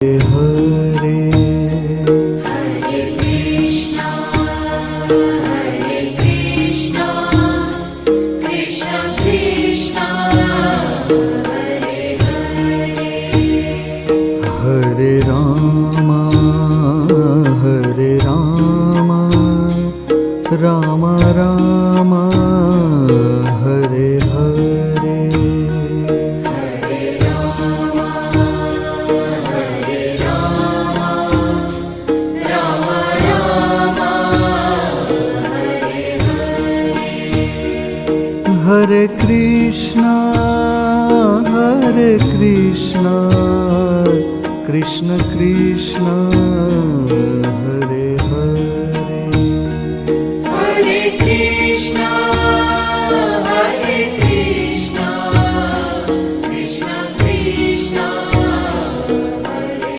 Hare Hare Krishna Krishna Krishna Hare Hare Hare Ram Ram Ram Hare Hare Hare Ram Ram Ram Hare Hare Hare Krishna Krishna Krishna Hare